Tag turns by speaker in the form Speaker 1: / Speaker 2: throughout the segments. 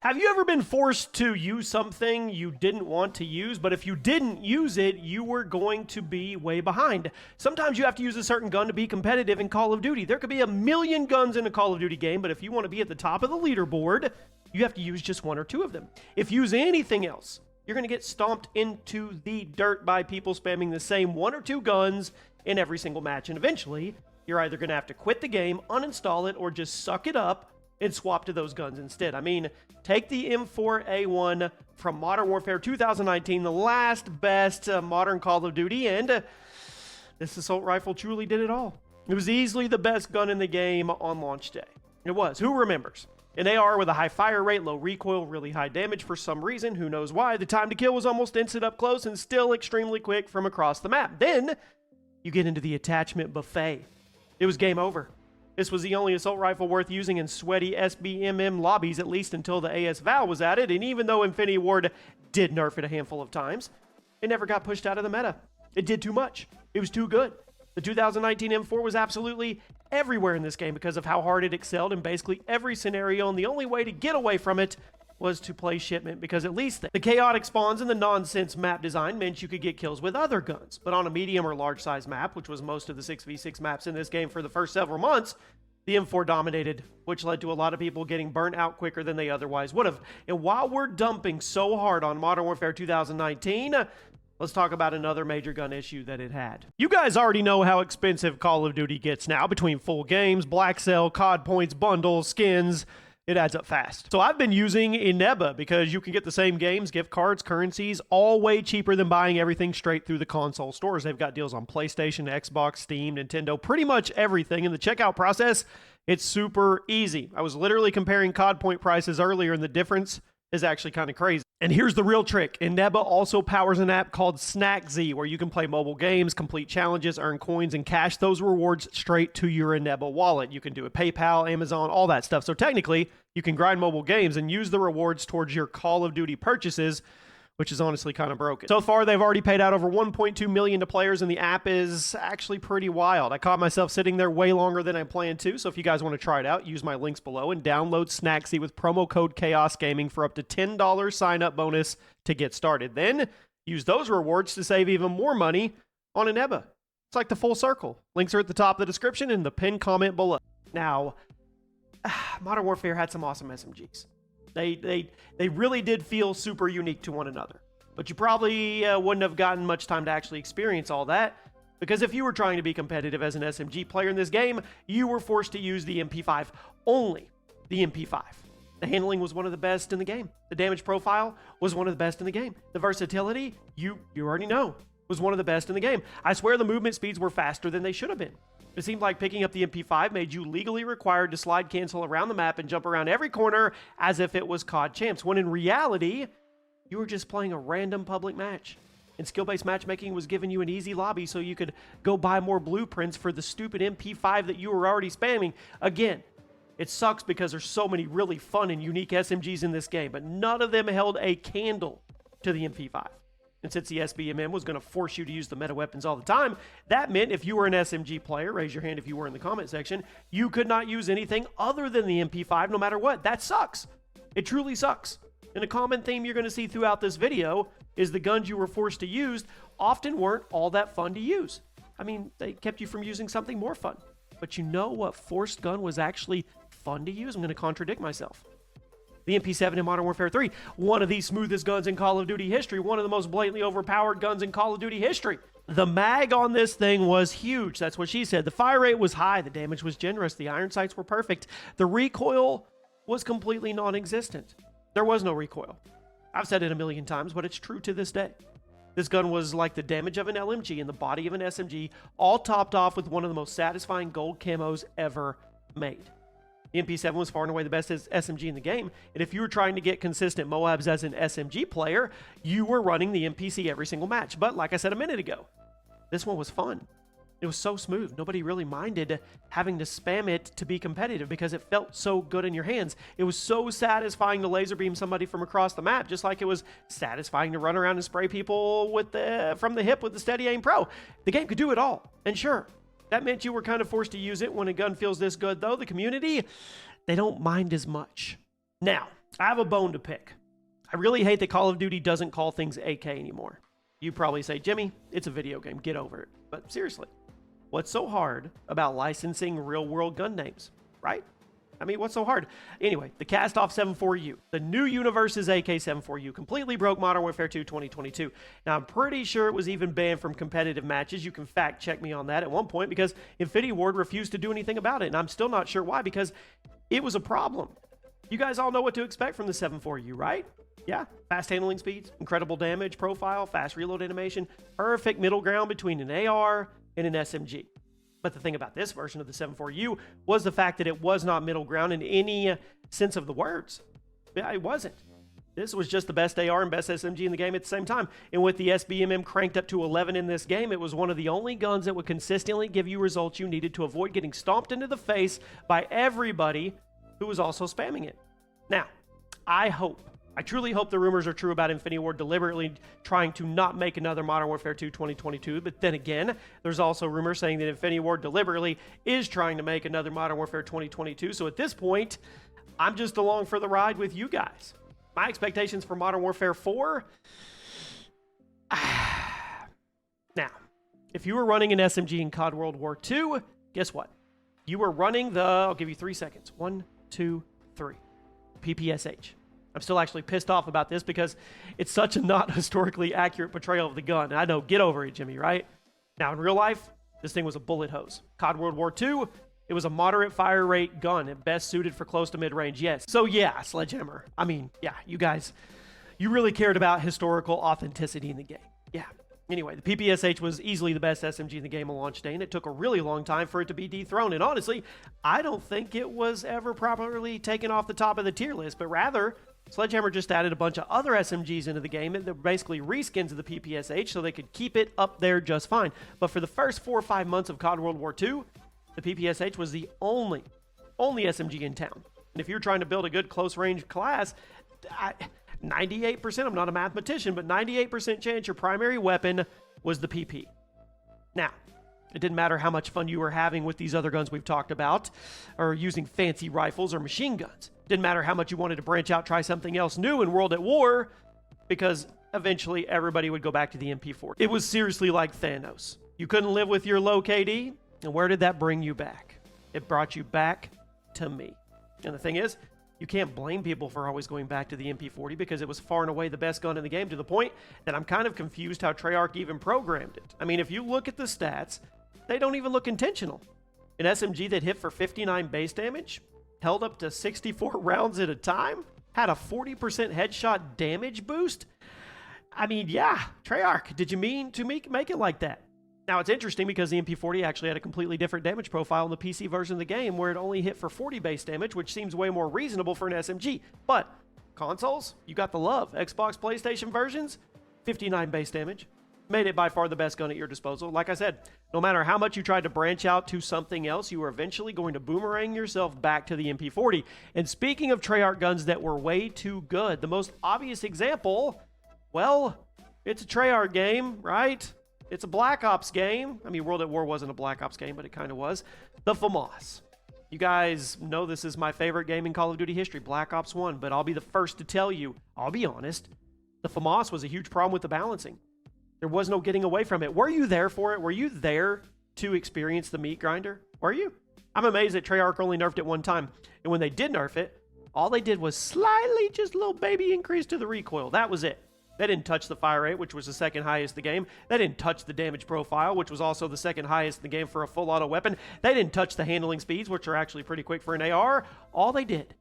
Speaker 1: Have you ever been forced to use something you didn't want to use, but if you didn't use it, you were going to be way behind? Sometimes you have to use a certain gun to be competitive in Call of Duty. There could be a million guns in a Call of Duty game, but if you want to be at the top of the leaderboard, you have to use just one or two of them. If you use anything else, you're going to get stomped into the dirt by people spamming the same one or two guns in every single match, and eventually, you're either going to have to quit the game, uninstall it, or just suck it up and swap to those guns instead. I mean, take the M4A1 from Modern Warfare 2019, the last best modern Call of Duty, and this assault rifle truly did it all. It was easily the best gun in the game on launch day. It was. Who remembers? An AR with a high fire rate, low recoil, really high damage for some reason, who knows why. The time to kill was almost instant up close and still extremely quick from across the map. Then, you get into the attachment buffet. It was game over. This was the only assault rifle worth using in sweaty SBMM lobbies, at least until the AS Val was added, and even though Infinity Ward did nerf it a handful of times, it never got pushed out of the meta. It did too much. It was too good. The 2019 M4 was absolutely everywhere in this game because of how hard it excelled in basically every scenario, and the only way to get away from it was to play shipment, because at least the chaotic spawns and the nonsense map design meant you could get kills with other guns. But on a medium or large size map, which was most of the 6v6 maps in this game for the first several months, the M4 dominated, which led to a lot of people getting burnt out quicker than they otherwise would have. And while we're dumping so hard on Modern Warfare 2019, let's talk about another major gun issue that it had. You guys already know how expensive Call of Duty gets now, between full games, black sale, COD points, bundles, skins. It adds up fast. So I've been using Ineba because you can get the same games, gift cards, currencies, all way cheaper than buying everything straight through the console stores. They've got deals on PlayStation, Xbox, Steam, Nintendo, pretty much everything. In the checkout process, it's super easy. I was literally comparing COD point prices earlier, and the difference is actually kind of crazy. And here's the real trick. Ineba also powers an app called SnackZ, where you can play mobile games, complete challenges, earn coins, and cash those rewards straight to your Ineba wallet. You can do it PayPal, Amazon, all that stuff. So technically, you can grind mobile games and use the rewards towards your Call of Duty purchases, which is honestly kind of broken. So far, they've already paid out over 1.2 million to players, and the app is actually pretty wild. I caught myself sitting there way longer than I planned to, so if you guys want to try it out, use my links below and download SnackZ with promo code Chaos Gaming for up to $10 sign-up bonus to get started. Then, use those rewards to save even more money on Ineba. It's like the full circle. Links are at the top of the description and the pinned comment below. Now, Modern Warfare had some awesome SMGs. They really did feel super unique to one another. But you probably wouldn't have gotten much time to actually experience all that, because if you were trying to be competitive as an SMG player in this game, you were forced to use the MP5. Only the MP5. The handling was one of the best in the game. The damage profile was one of the best in the game. The versatility, you already know, was one of the best in the game. I swear the movement speeds were faster than they should have been. It seemed like picking up the MP5 made you legally required to slide cancel around the map and jump around every corner as if it was COD Champs, when in reality, you were just playing a random public match. And skill-based matchmaking was giving you an easy lobby so you could go buy more blueprints for the stupid MP5 that you were already spamming. Again, it sucks because there's so many really fun and unique SMGs in this game, but none of them held a candle to the MP5. And since the SBMM was going to force you to use the meta weapons all the time, that meant if you were an SMG player, raise your hand if you were in the comment section, you could not use anything other than the MP5 no matter what. That sucks. It truly sucks. And a common theme you're going to see throughout this video is the guns you were forced to use often weren't all that fun to use. I mean, they kept you from using something more fun. But you know what forced gun was actually fun to use? I'm going to contradict myself. The MP7 in Modern Warfare 3, one of the smoothest guns in Call of Duty history, one of the most blatantly overpowered guns in Call of Duty history. The mag on this thing was huge. That's what she said. The fire rate was high. The damage was generous. The iron sights were perfect. The recoil was completely non-existent. There was no recoil. I've said it a million times, but it's true to this day. This gun was like the damage of an LMG and the body of an SMG, all topped off with one of the most satisfying gold camos ever made. The MP7 was far and away the best SMG in the game, and if you were trying to get consistent Moabs as an SMG player, you were running the MPC every single match. But like I said a minute ago, this one was fun. It was so smooth. Nobody really minded having to spam it to be competitive because it felt so good in your hands. It was so satisfying to laser beam somebody from across the map, just like it was satisfying to run around and spray people from the hip with the Steady Aim Pro. The game could do it all, and sure, that meant you were kind of forced to use it when a gun feels this good, though. The community, they don't mind as much. Now, I have a bone to pick. I really hate that Call of Duty doesn't call things AK anymore. You probably say, Jimmy, it's a video game. Get over it. But seriously, what's so hard about licensing real-world gun names, right? I mean, what's so hard? Anyway, the Cast-Off 74U, the new universe's AK-74U, completely broke Modern Warfare 2 2022. Now, I'm pretty sure it was even banned from competitive matches. You can fact check me on that at one point because Infinity Ward refused to do anything about it, and I'm still not sure why because it was a problem. You guys all know what to expect from the 74U, right? Yeah, fast handling speeds, incredible damage profile, fast reload animation, perfect middle ground between an AR and an SMG. But the thing about this version of the 74U was the fact that it was not middle ground in any sense of the words. It wasn't. This was just the best AR and best SMG in the game at the same time. And with the SBMM cranked up to 11 in this game, it was one of the only guns that would consistently give you results you needed to avoid getting stomped into the face by everybody who was also spamming it. Now, I truly hope the rumors are true about Infinity Ward deliberately trying to not make another Modern Warfare 2 2022, but then again, there's also rumors saying that Infinity Ward deliberately is trying to make another Modern Warfare 2022, so at this point, I'm just along for the ride with you guys. My expectations for Modern Warfare 4? Now, if you were running an SMG in COD World War II, guess what? You were running I'll give you 3 seconds. 1, 2, 3. PPSH. I'm still actually pissed off about this because it's such a not historically accurate portrayal of the gun. And I know, get over it, Jimmy, right? Now, in real life, this thing was a bullet hose. COD World War II, it was a moderate fire rate gun and best suited for close to mid-range, yes. So yeah, Sledgehammer. I mean, yeah, you guys, you really cared about historical authenticity in the game. Yeah. Anyway, the PPSH was easily the best SMG in the game on launch day, and it took a really long time for it to be dethroned. And honestly, I don't think it was ever properly taken off the top of the tier list, but rather, Sledgehammer just added a bunch of other SMGs into the game that were basically reskins of the PPSH so they could keep it up there just fine. But for the first 4 or 5 months of COD World War II, the PPSH was the only SMG in town. And if you're trying to build a good close-range class, 98%, I'm not a mathematician, but 98% chance your primary weapon was the PP. Now, it didn't matter how much fun you were having with these other guns we've talked about, or using fancy rifles or machine guns. Didn't matter how much you wanted to branch out, try something else new in World at War, because eventually everybody would go back to the MP40. It was seriously like Thanos. You couldn't live with your low KD, and where did that bring you back? It brought you back to me. And the thing is, you can't blame people for always going back to the MP40 because it was far and away the best gun in the game, to the point that I'm kind of confused how Treyarch even programmed it. I mean, if you look at the stats, they don't even look intentional. An SMG that hit for 59 base damage, held up to 64 rounds at a time, had a 40% headshot damage boost. I mean, yeah, Treyarch, did you mean to make it like that? Now, it's interesting because the MP40 actually had a completely different damage profile in the PC version of the game where it only hit for 40 base damage, which seems way more reasonable for an SMG. But consoles, you got the love. Xbox, PlayStation versions, 59 base damage. Made it by far the best gun at your disposal. Like I said, no matter how much you tried to branch out to something else, you were eventually going to boomerang yourself back to the MP40. And speaking of Treyarch guns that were way too good, the most obvious example, well, it's a Treyarch game, right? It's a Black Ops game. I mean, World at War wasn't a Black Ops game, but it kind of was. The FAMAS. You guys know this is my favorite game in Call of Duty history, Black Ops 1, but I'll be the first to tell you, I'll be honest, the FAMAS was a huge problem with the balancing. There was no getting away from it. Were you there for it? Were you there to experience the meat grinder? Were you? I'm amazed that Treyarch only nerfed it one time. And when they did nerf it, all they did was slightly, just a little baby increase to the recoil. That was it. They didn't touch the fire rate, which was the second highest in the game. They didn't touch the damage profile, which was also the second highest in the game for a full auto weapon. They didn't touch the handling speeds, which are actually pretty quick for an AR. All they did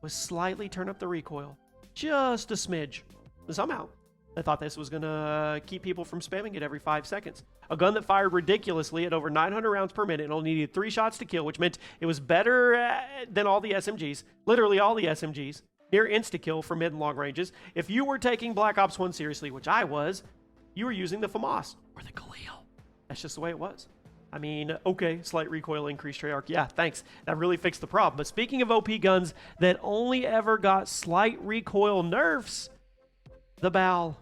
Speaker 1: was slightly turn up the recoil. Just a smidge. And somehow, they thought this was going to keep people from spamming it every 5 seconds. A gun that fired ridiculously at over 900 rounds per minute and only needed 3 shots to kill, which meant it was better than all the SMGs, literally all the SMGs, near insta-kill for mid and long ranges. If you were taking Black Ops 1 seriously, which I was, you were using the FAMAS or the Galil. That's just the way it was. I mean, okay, slight recoil increase, Treyarch. Yeah, thanks. That really fixed the problem. But speaking of OP guns that only ever got slight recoil nerfs, the BAL.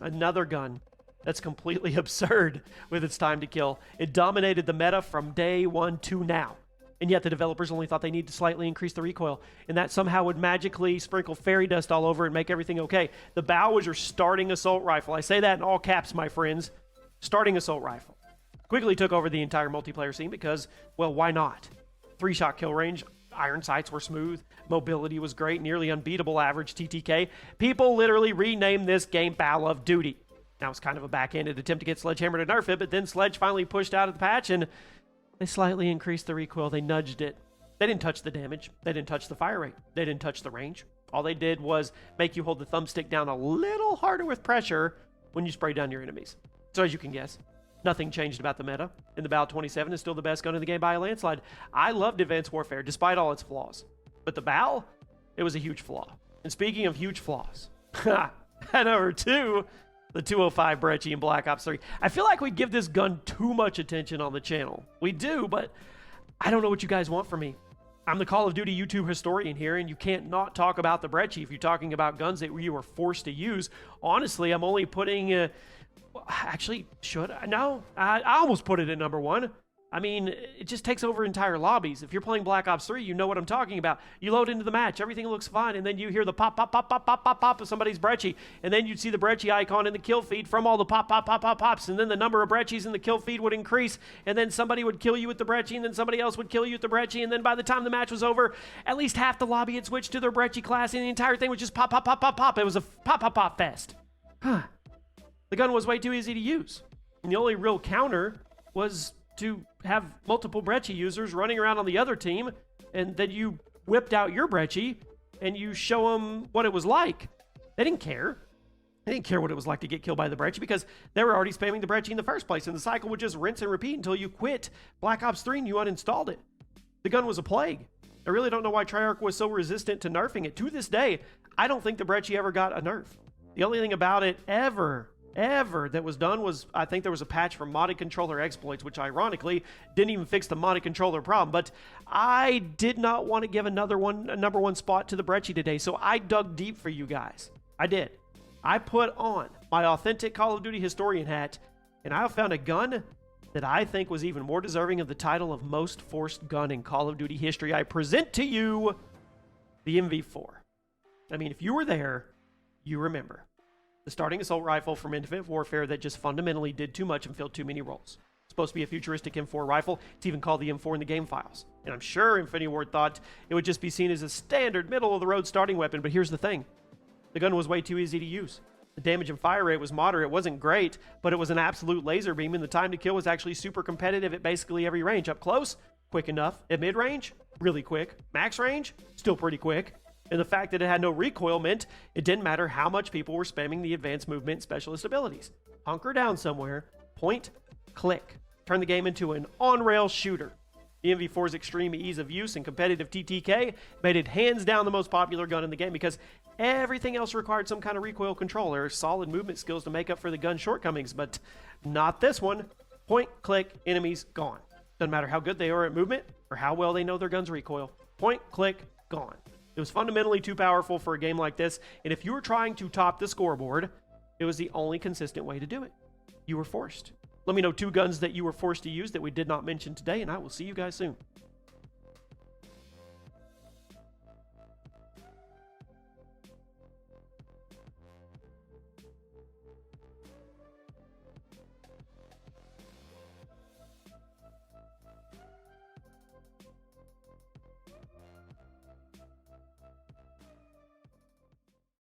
Speaker 1: Another gun that's completely absurd with its time to kill. It dominated the meta from day one to now. And yet the developers only thought they needed to slightly increase the recoil, and that somehow would magically sprinkle fairy dust all over and make everything okay. The Bow was your starting assault rifle. I say that in all caps, my friends. Starting assault rifle. Quickly took over the entire multiplayer scene because, well, why not? 3-shot kill range, iron sights were smooth, mobility was great, nearly unbeatable average TTK. People literally renamed this game Bow of Duty. Now it's kind of a backhanded attempt to get Sledgehammer to nerf it, but then Sledge finally pushed out of the patch and they slightly increased the recoil. They nudged it. They didn't touch the damage. They didn't touch the fire rate. They didn't touch the range. All they did was make you hold the thumbstick down a little harder with pressure when you spray down your enemies. So as you can guess, nothing changed about the meta, and the Bow 27 is still the best gun in the game by a landslide. I loved Advanced Warfare, despite all its flaws. But the Bow, it was a huge flaw. And speaking of huge flaws, at number 2, the 205 Brecci in Black Ops 3. I feel like we give this gun too much attention on the channel. We do, but I don't know what you guys want from me. I'm the Call of Duty YouTube historian here, and you can't not talk about the Brecci if you're talking about guns that you were forced to use. Honestly, I'm only putting... actually, should I? No, I almost put it at number 1. I mean, it just takes over entire lobbies. If you're playing Black Ops 3, you know what I'm talking about. You load into the match, everything looks fine, and then you hear the pop, pop, pop, pop, pop, pop, pop of somebody's Brecci, and then you'd see the Brecci icon in the kill feed from all the pop, pop, pop, pop, pops, and then the number of Breccis in the kill feed would increase, and then somebody would kill you with the Brecci, and then somebody else would kill you with the Brecci, and then by the time the match was over, at least half the lobby had switched to their Brecci class, and the entire thing was just pop, pop, pop, pop, pop. It was a pop, pop, pop fest. The gun was way too easy to use, and the only real counter was to have multiple Brecci users running around on the other team, and then you whipped out your Brecci and you show them what it was like. They didn't care. They didn't care what it was like to get killed by the Brecci because they were already spamming the Brecci in the first place, and the cycle would just rinse and repeat until you quit Black Ops 3 and you uninstalled it. The gun was a plague. I really don't know why Treyarch was so resistant to nerfing it. To this day, I don't think the Brecci ever got a nerf. The only thing about it ever that was done was, I think there was a patch for modded controller exploits, which ironically didn't even fix the modded controller problem. But I did not want to give a number one spot to the Brecci today, so I dug deep for you guys. I did. I put on my authentic Call of Duty historian hat, and I found a gun that I think was even more deserving of the title of most forced gun in Call of Duty history. I present to you the MV4. I mean, if you were there, you remember. The starting assault rifle from Infinite Warfare that just fundamentally did too much and filled too many roles. It's supposed to be a futuristic M4 rifle. It's even called the M4 in the game files. And I'm sure Infinity Ward thought it would just be seen as a standard middle-of-the-road starting weapon, but here's the thing. The gun was way too easy to use. The damage and fire rate was moderate. It wasn't great, but it was an absolute laser beam, and the time to kill was actually super competitive at basically every range. Up close, quick enough. At mid-range, really quick. Max range, still pretty quick. And the fact that it had no recoil meant it didn't matter how much people were spamming the advanced movement specialist abilities. Hunker down somewhere, point, click. Turn the game into an on-rail shooter. The MV4's extreme ease of use and competitive TTK made it hands down the most popular gun in the game because everything else required some kind of recoil control or solid movement skills to make up for the gun's shortcomings, but not this one. Point, click, enemies, gone. Doesn't matter how good they are at movement or how well they know their gun's recoil. Point, click, gone. It was fundamentally too powerful for a game like this, and if you were trying to top the scoreboard, it was the only consistent way to do it. You were forced. Let me know 2 guns that you were forced to use that we did not mention today, and I will see you guys soon.